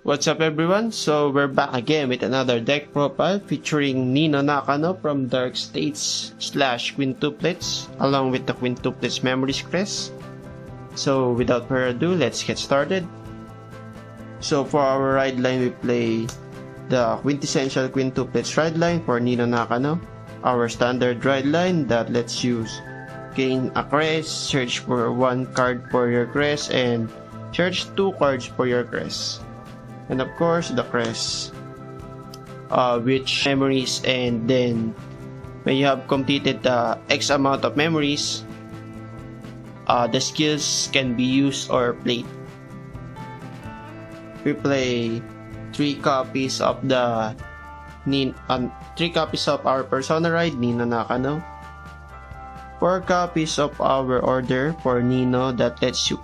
What's up everyone? So we're back again with another deck profile featuring Nino Nakano from Dark States / Quintuplets along with the Quintuplets Memories Crest. So without further ado, let's get started. So for our ride line, we play the quintessential Quintuplets ride line for Nino Nakano. Our standard ride line that lets you gain a crest, search for 1 card for your crest, and search 2 cards for your crest. And of course the crest, which memories, and then when you have completed the X amount of memories, the skills can be used or played. We play 3 copies of the 3 copies of our Persona ride Nino Nakano, 4 copies of our order for Nino that lets you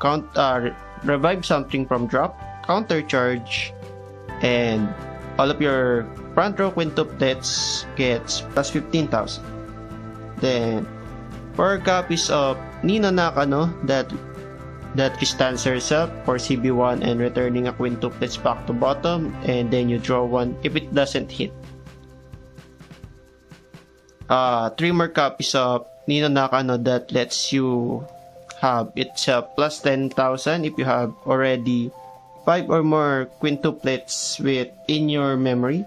revive something from drop, counter charge, and all of your front row quintuplets gets plus 15,000. Then 4 copies of Nino Nakano that stands herself for CB1 and returning a quintuplets back to bottom, and then you draw 1 if it doesn't hit. 3 more copies of Nino Nakano that lets you have itself plus 10,000 if you have already 5 or more quintuplets in your memory.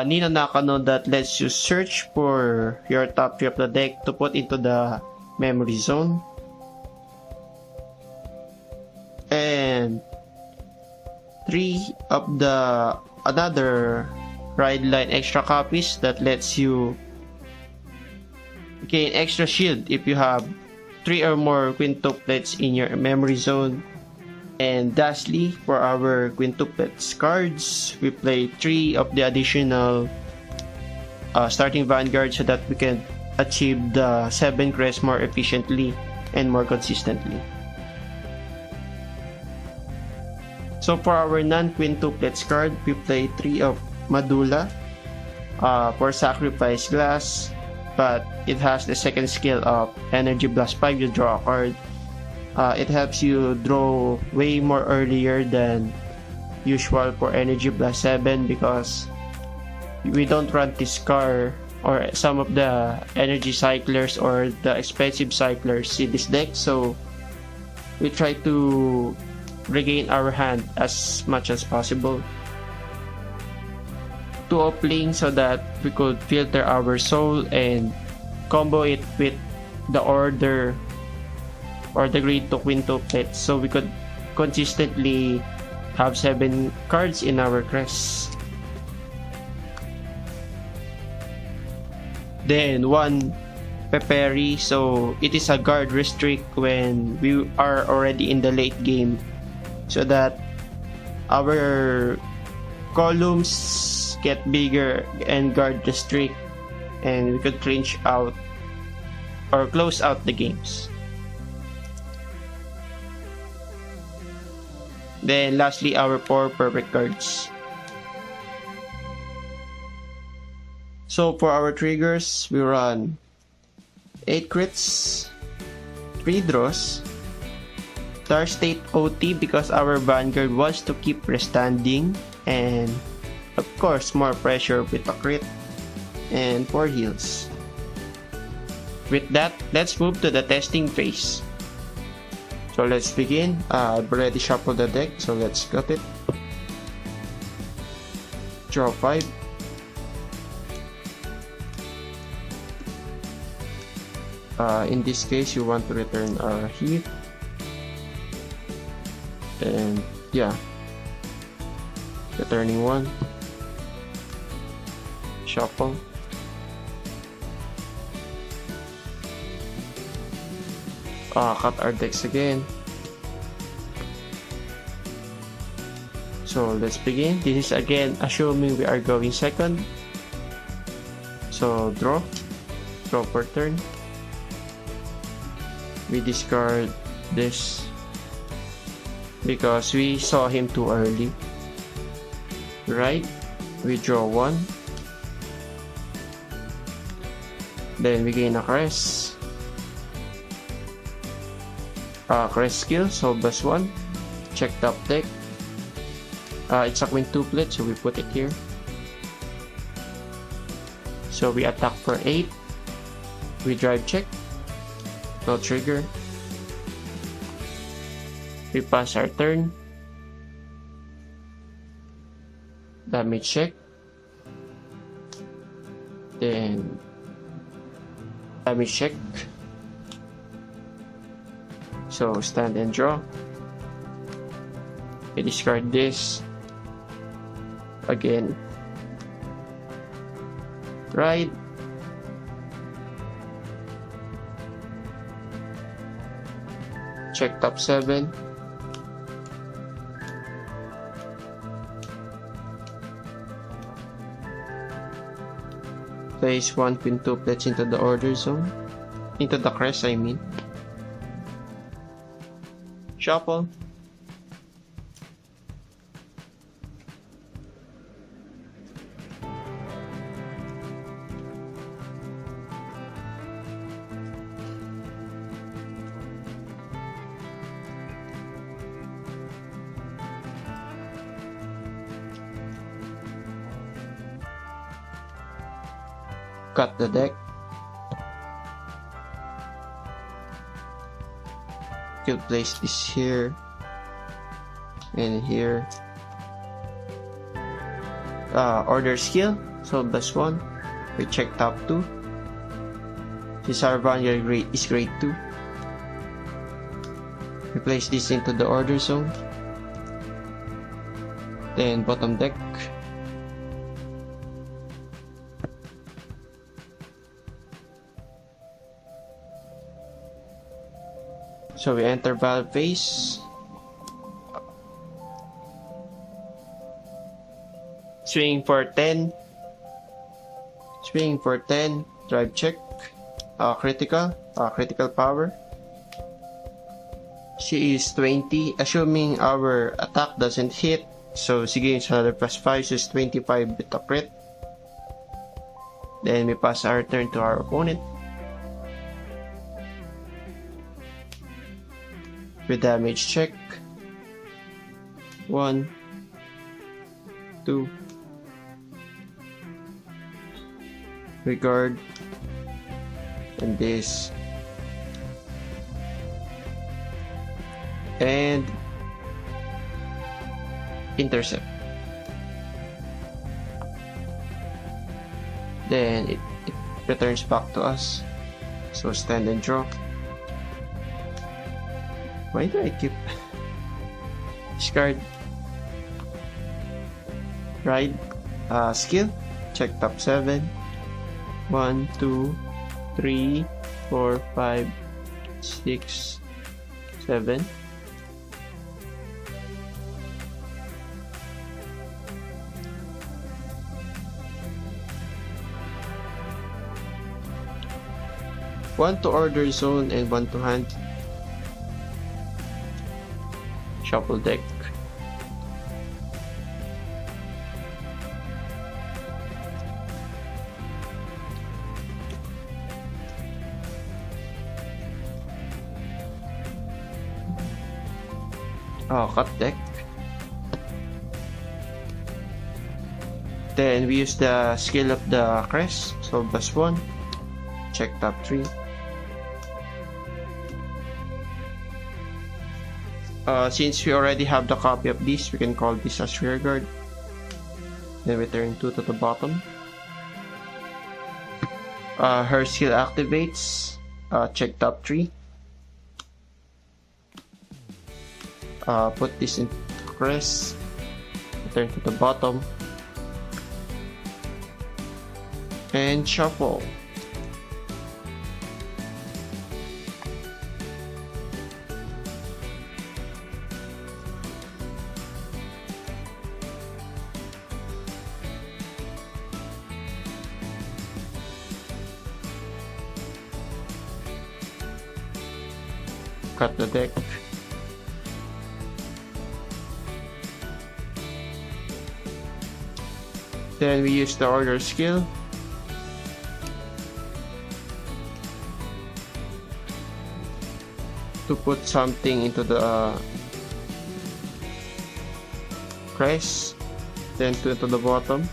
Nino Nakano that lets you search for your top 3 of the deck to put into the memory zone. And 3 of the another ride line extra copies that lets you gain extra shield if you have 3 or more quintuplets in your memory zone. And lastly, for our quintuplets cards, we play 3 of the additional starting Vanguard so that we can achieve the 7 crests more efficiently and more consistently. So for our non-quintuplets card, we play 3 of Madula for Sacrifice Glass, but it has the second skill of Energy Blast 5, you draw a card. It helps you draw way more earlier than usual for Energy Blast 7 because we don't run this card or some of the energy cyclers or the expensive cyclers in this deck, so we try to regain our hand as much as possible. 2 of Link so that we could filter our soul and combo it with the order or the grade to quintuplets so we could consistently have 7 cards in our crest. Then 1 Peperi, so it is a guard restrict when we are already in the late game so that our columns get bigger and guard restrict and we could clinch out or close out the games. Then lastly, our 4 perfect cards. So for our triggers, we run 8 crits, 3 draws, Star State OT because our Vanguard wants to keep restanding, and of course more pressure with a crit, and 4 heals. With that, let's move to the testing phase. So let's begin. I've already shuffled the deck, so let's cut it. Draw 5. In this case, you want to return a heat. And yeah, returning 1. Shuffle. Cut our decks again. So let's begin. This is again assuming we are going second. So draw per turn. We discard this because we saw him too early. Right? We draw 1. Then we gain a crest. Crest skill, so bus 1. Check top deck. It's a quintuplet, so we put it here. So we attack for 8. We drive check. No trigger. We pass our turn. Damage check. Then damage check. So stand and draw. We discard this. Again. Ride. Check top 7. Place 1 quintuplets into the order zone. Into the crest, I mean. Shuffle. Cut the deck. You'll place this here and here. Order skill, so bus 1. We check top 2. Since our Vanguard is grade 2. We place this into the order zone. Then bottom deck. So we enter battle phase. Swing for 10. Swing for 10. Drive check. Critical power. She is 20. Assuming our attack doesn't hit. So she gains another plus 5. So it's 25 with a crit. Then we pass our turn to our opponent. With damage check. 1, 2. Regard. And this. And intercept. Then it returns back to us. So stand and draw. Why do I keep discard? Ride. Skill. Check top 7. 1, 2, 3, 4, 5, 6, 7. One to order zone and 1 to hand. Shuffle deck. Cut deck. Then we use the skill of the crest, so bus 1. Check top 3. Since we already have the copy of this, we can call this as rear guard. Then return 2 to the bottom. Her skill activates. Check top 3. Put this in crest. Return to the bottom. And shuffle. Cut the deck. Then we use the order skill. to put something into the crest, then to the bottom.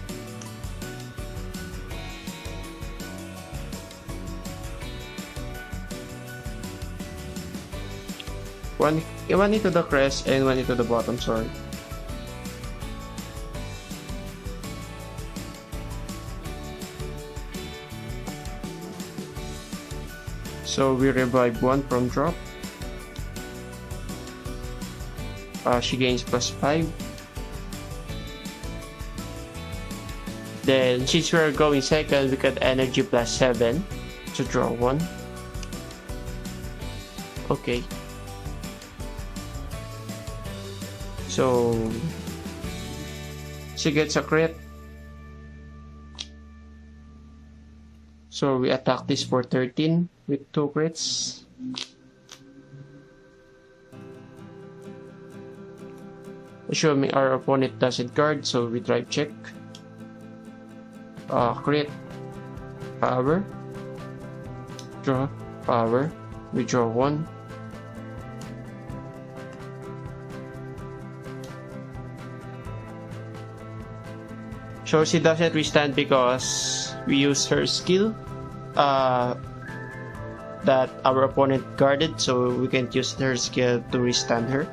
One into the crest and one into the bottom, sorry. So we revive one from drop. She gains +5. Then since we're going second, we got energy +7 to draw one. Okay. So she gets a crit. So we attack this for 13 with 2 crits. Assuming our opponent doesn't guard, so we drive check. Crit. Power. Draw. Power. We draw 1. So she doesn't withstand because we use her skill that our opponent guarded, so we can't use her skill to withstand her.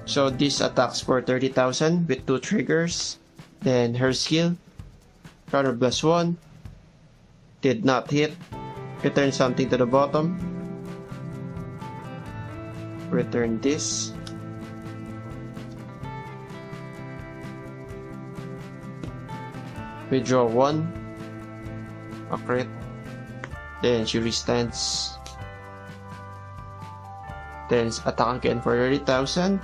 So this attacks for 30,000 with 2 triggers. Then her skill, counter +1, did not hit. Return something to the bottom. Return this. We draw 1, a crit, then she restands, then attack again for 30,000.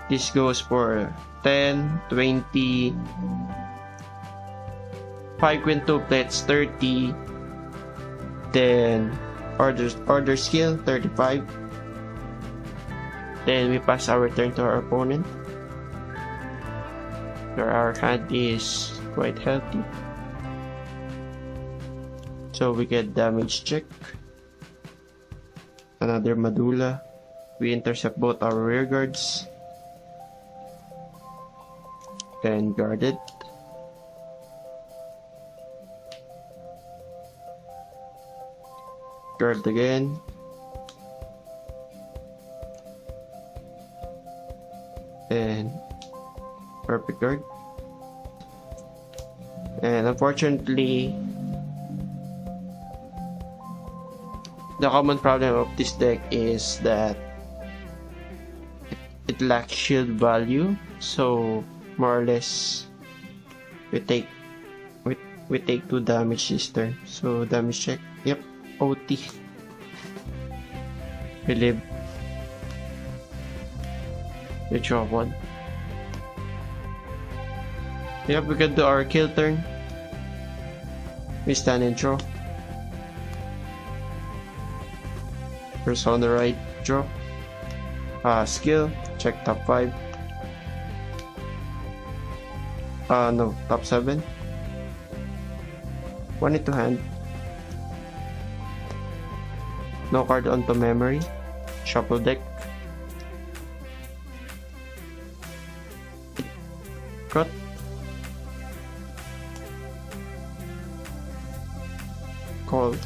This goes for 10, 20, 5 quintuplets, 30, then order skill, 35. Then we pass our turn to our opponent. Our hand is quite healthy, so we get damage check. Another Medulla. We intercept both our rear guards. Then guarded. Guard again. And perfect guard. And unfortunately, the common problem of this deck is that it lacks shield value, so more or less we take 2 damage this turn. So damage check. Yep, OT. We live. We draw 1. Yep, we can do our kill turn. We stand and draw. First on the right, draw. Skill, check top 5. No, top 7. 1 into hand. No card onto memory. Shuffle deck. Cut. Call.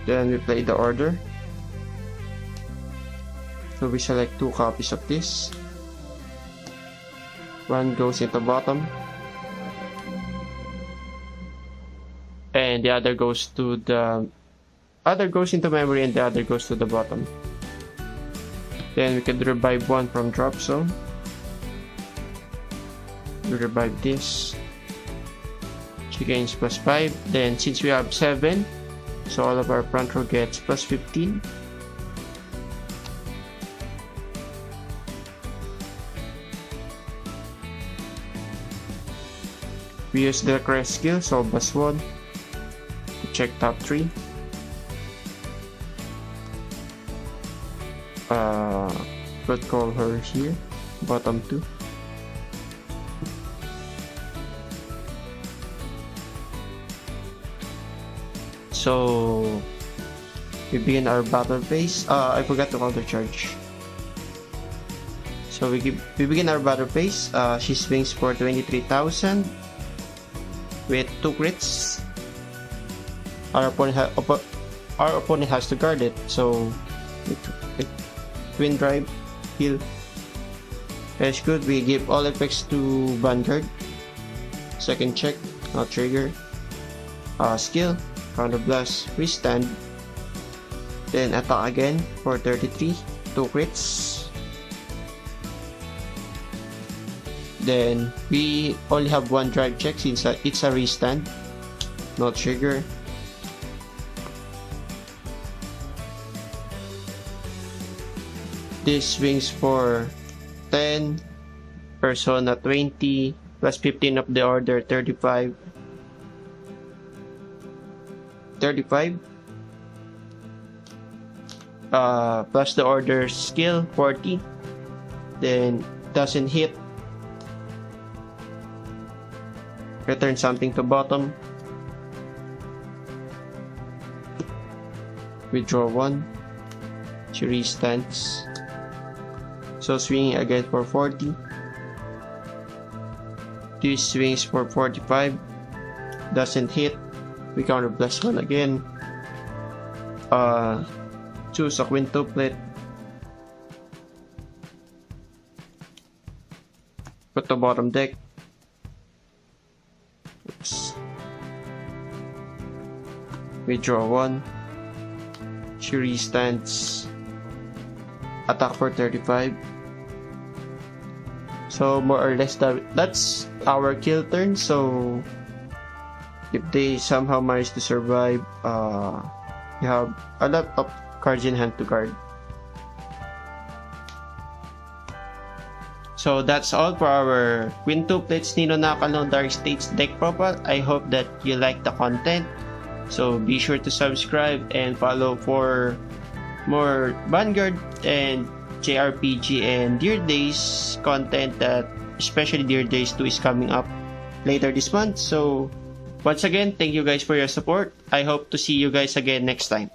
Then we play the order. So we select 2 copies of this. One goes into bottom, and the other goes into memory, and the other goes to the bottom. Then we could revive one from drop zone. We revive this. She gains +5. Then since we have 7, so all of our front row gets +15. We use the crest skill, so +1 to check top 3. Let's call her here, bottom 2. So we begin our battle phase. I forgot to counter charge. So we begin our battle phase. She swings for 23,000 with 2 crits. Our opponent has to guard it. So Twin Drive, heal. That's good. We give all effects to Vanguard. Second check, not trigger. Skill, counter blast, restand. Then attack again for 33, 2 crits. Then we only have 1 drive check since it's a restand, no trigger. This swings for 10, Persona 20, plus 15 of the order, 35. 35. Plus the order skill, 40. Then doesn't hit. Return something to bottom. Withdraw 1. She restands. So swinging again for 40. This swings for 45. Doesn't hit. We counter +1 again. Choose a quintuplet. Put the bottom deck. Oops. Withdraw 1. She restands. Attack for 35. So more or less that's our kill turn. So if they somehow manage to survive, you have a lot of cards in hand to guard. So that's all for our quintuplets Nino Nakano Dark States deck profile. I hope that you like the content. So be sure to subscribe and follow for more Vanguard and JRPG and Dear Days content, that especially Dear Days 2 is coming up later this month. So once again, thank you guys for your support. I hope to see you guys again next time.